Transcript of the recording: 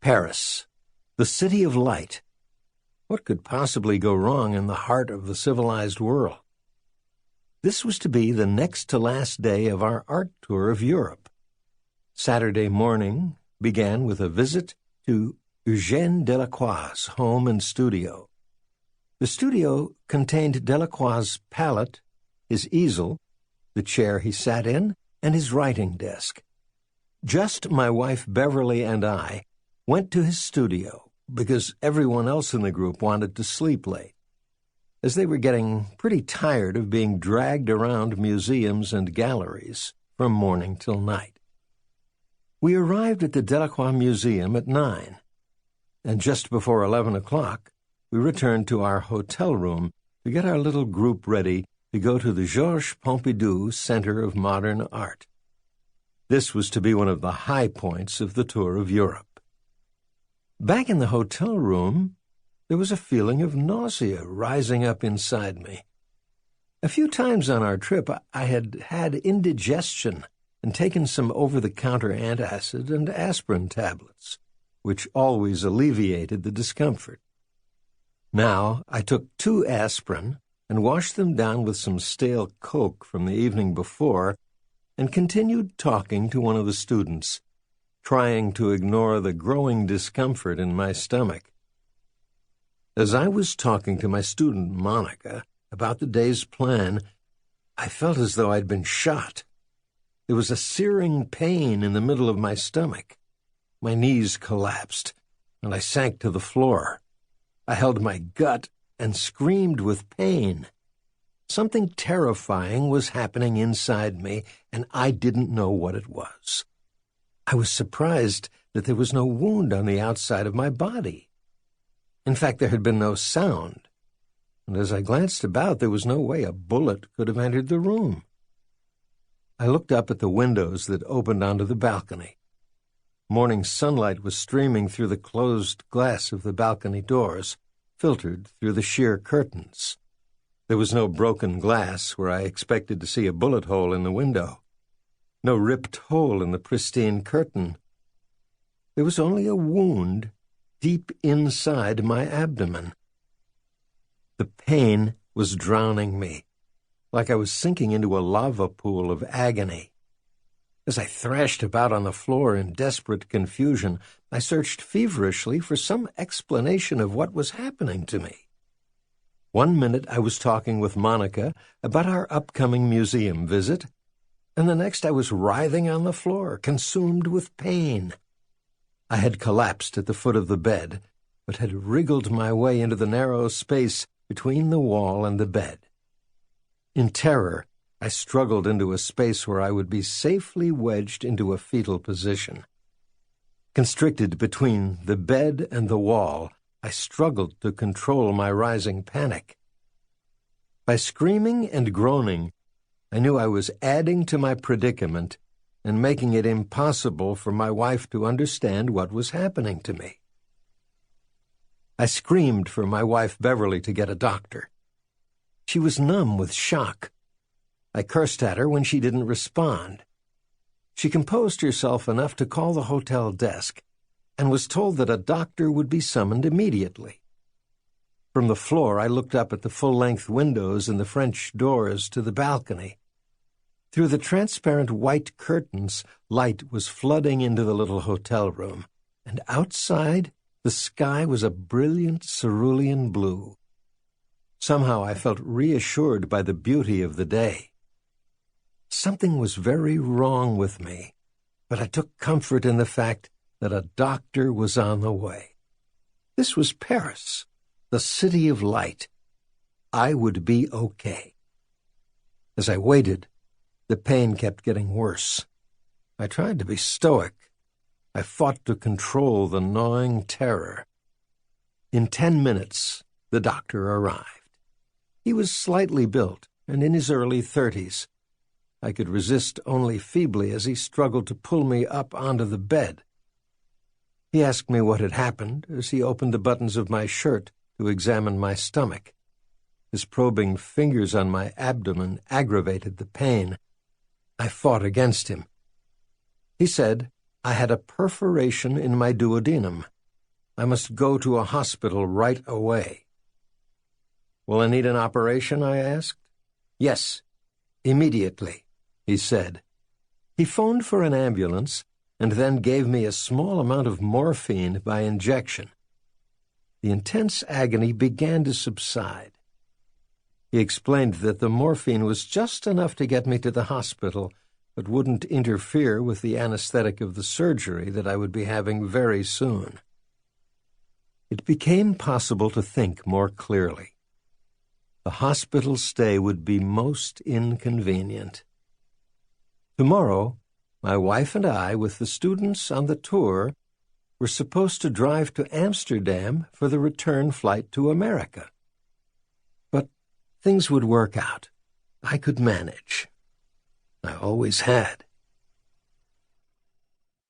Paris, the city of light. What could possibly go wrong in the heart of the civilized world? This was to be the next to last day of our art tour of Europe. Saturday morning began with a visit to Eugène Delacroix's home and studio. The studio contained Delacroix's palette, his easel, the chair he sat in, and his writing desk. Just my wife Beverly and I went to his studio because everyone else in the group wanted to sleep late, as they were getting pretty tired of being dragged around museums and galleries from morning till night. We arrived at the Delacroix Museum at 9, and just before 11 o'clock, we returned to our hotel room to get our little group ready to go to the Georges Pompidou Center of Modern Art. This was to be one of the high points of the tour of Europe. Back in the hotel room, there was a feeling of nausea rising up inside me. A few times on our trip, I had had indigestion and taken some over-the-counter antacid and aspirin tablets, which always alleviated the discomfort. Now I took 2 aspirin and washed them down with some stale Coke from the evening before and continued talking to one of the students, trying to ignore the growing discomfort in my stomach. As I was talking to my student, Monica, about the day's plan, I felt as though I'd been shot. There was a searing pain in the middle of my stomach. My knees collapsed, and I sank to the floor. I held my gut and screamed with pain. Something terrifying was happening inside me, and I didn't know what it was. I was surprised that there was no wound on the outside of my body. In fact, there had been no sound, and as I glanced about, there was no way a bullet could have entered the room. I looked up at the windows that opened onto the balcony. Morning sunlight was streaming through the closed glass of the balcony doors, filtered through the sheer curtains. There was no broken glass where I expected to see a bullet hole in the window. No ripped hole in the pristine curtain. There was only a wound deep inside my abdomen. The pain was drowning me, like I was sinking into a lava pool of agony. As I thrashed about on the floor in desperate confusion, I searched feverishly for some explanation of what was happening to me. One minute I was talking with Monica about our upcoming museum visit, and the next I was writhing on the floor, consumed with pain. I had collapsed at the foot of the bed, but had wriggled my way into the narrow space between the wall and the bed. In terror, I struggled into a space where I would be safely wedged into a fetal position. Constricted between the bed and the wall, I struggled to control my rising panic. By screaming and groaning, I knew I was adding to my predicament and making it impossible for my wife to understand what was happening to me. I screamed for my wife Beverly to get a doctor. She was numb with shock. I cursed at her when she didn't respond. She composed herself enough to call the hotel desk and was told that a doctor would be summoned immediately. From the floor, I looked up at the full-length windows and the French doors to the balcony. Through the transparent white curtains, light was flooding into the little hotel room, and outside, the sky was a brilliant cerulean blue. Somehow I felt reassured by the beauty of the day. Something was very wrong with me, but I took comfort in the fact that a doctor was on the way. This was Paris, the city of light. I would be okay. As I waited, the pain kept getting worse. I tried to be stoic. I fought to control the gnawing terror. In 10 minutes, the doctor arrived. He was slightly built and in his early 30s. I could resist only feebly as he struggled to pull me up onto the bed. He asked me what had happened as he opened the buttons of my shirt to examine my stomach. His probing fingers on my abdomen aggravated the pain. I fought against him. He said I had a perforation in my duodenum, I must go to a hospital right away. Will I need an operation? I asked. Yes, immediately, he said. He phoned for an ambulance and then gave me a small amount of morphine by injection. The intense agony began to subside. He explained that the morphine was just enough to get me to the hospital, but wouldn't interfere with the anesthetic of the surgery that I would be having very soon. It became possible to think more clearly. The hospital stay would be most inconvenient. Tomorrow, my wife and I, with the students on the tour, were supposed to drive to Amsterdam for the return flight to America. But things would work out. I could manage. I always had.